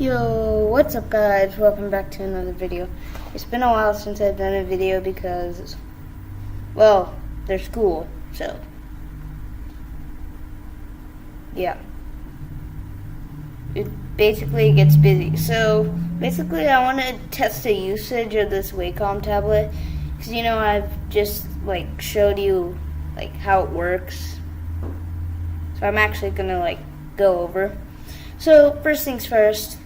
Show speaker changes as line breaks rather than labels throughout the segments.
Yo, what's up guys? Welcome back to another video. It's been a while since I've done a video because, well, there's school, so, yeah. It basically gets busy. So, basically I want to test the usage of this Wacom tablet, because you know I've just, showed you, how it works. So I'm actually going to, go over. So, first things first.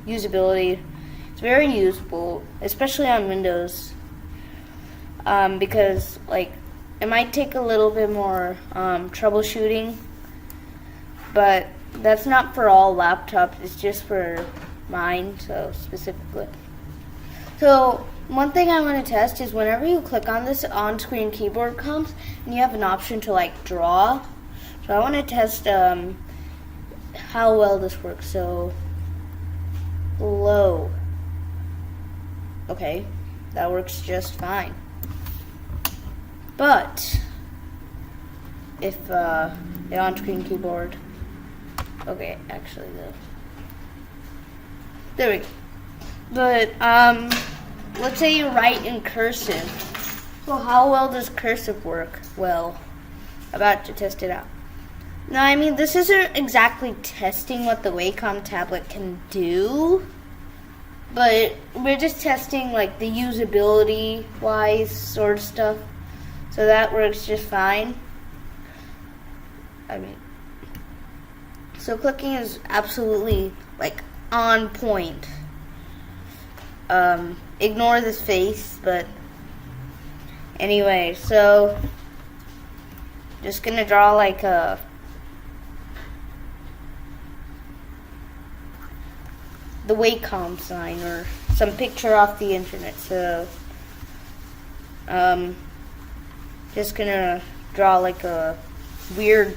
Usability. It's very usable, especially on Windows, because it might take a little bit more troubleshooting, but that's not for all laptops. It's just for mine, so specifically. So one thing I want to test is whenever you click on this, on-screen keyboard comes and you have an option to draw. So I want to test how well this works. So low. Okay, that works just fine. But if the on-screen keyboard, okay, actually though, there we go. But let's say you write in cursive. Well, how well does cursive work? Well, about to test it out. Now, I mean, this isn't exactly testing what the Wacom tablet can do, but we're just testing the usability wise sort of stuff. So that works just fine. I mean, so clicking is absolutely on point. Ignore this face, but anyway, so just gonna draw the Wacom sign or some picture off the internet. So just gonna draw a weird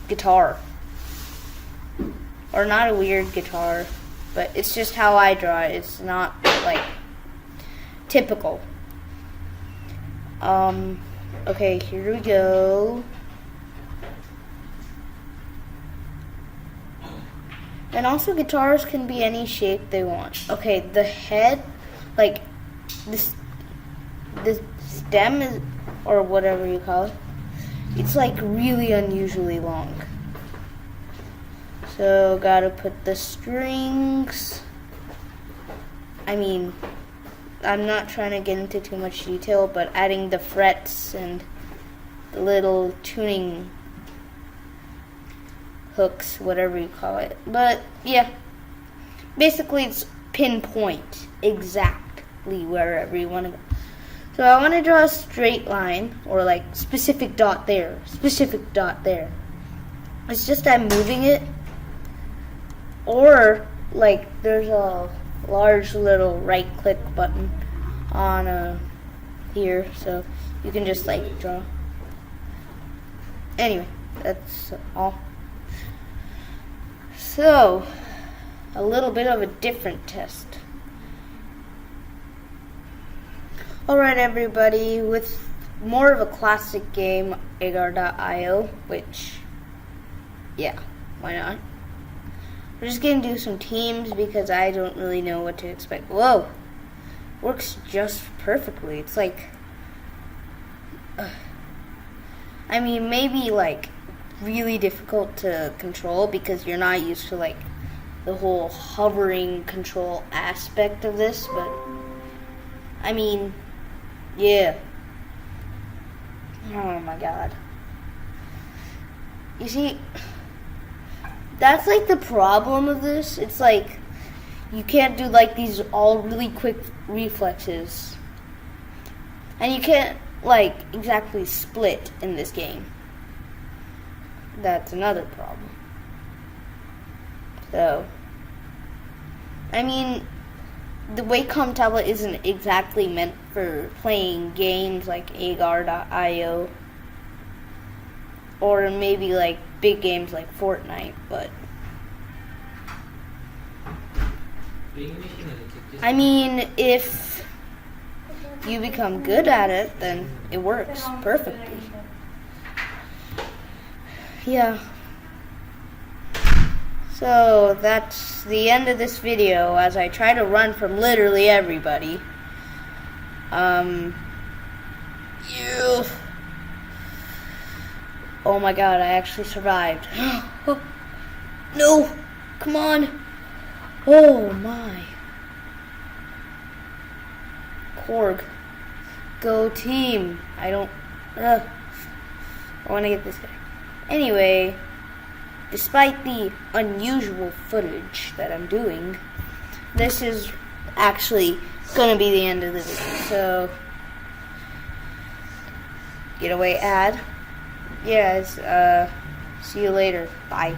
guitar, or not a weird guitar, but it's just how I draw it. It's not typical. Okay, here we go. And also, guitars can be any shape they want. Okay, the head, this stem is, or whatever you call it, it's really unusually long. So, gotta put the strings. I mean, I'm not trying to get into too much detail, but adding the frets and the little tuning hooks, whatever you call it. But yeah, basically it's pinpoint exactly wherever you want to go. So I want to draw a straight line, or specific dot there, specific dot there. It's just I'm moving it, or there's a large little right click button on here, so you can just draw. Anyway, that's all. So, a little bit of a different test. Alright everybody, with more of a classic game, Agar.io, which, yeah, why not? We're just going to do some teams because I don't really know what to expect. Whoa, works just perfectly. It's I mean, maybe really difficult to control because you're not used to the whole hovering control aspect of this, but I mean, yeah. Oh my god. You see, that's the problem of this. It's you can't do these all really quick reflexes, and you can't exactly split in this game. That's another problem. So, I mean, the Wacom tablet isn't exactly meant for playing games like Agar.io, or maybe big games like Fortnite, but I mean, if you become good at it, then it works perfectly. Yeah. So that's the end of this video as I try to run from literally everybody. You. Oh my god, I actually survived. No! Come on! Oh my. Korg. Go team. I want to get this guy. Anyway, despite the unusual footage that I'm doing, this is actually going to be the end of the video. So, getaway ad. Yes, see you later. Bye.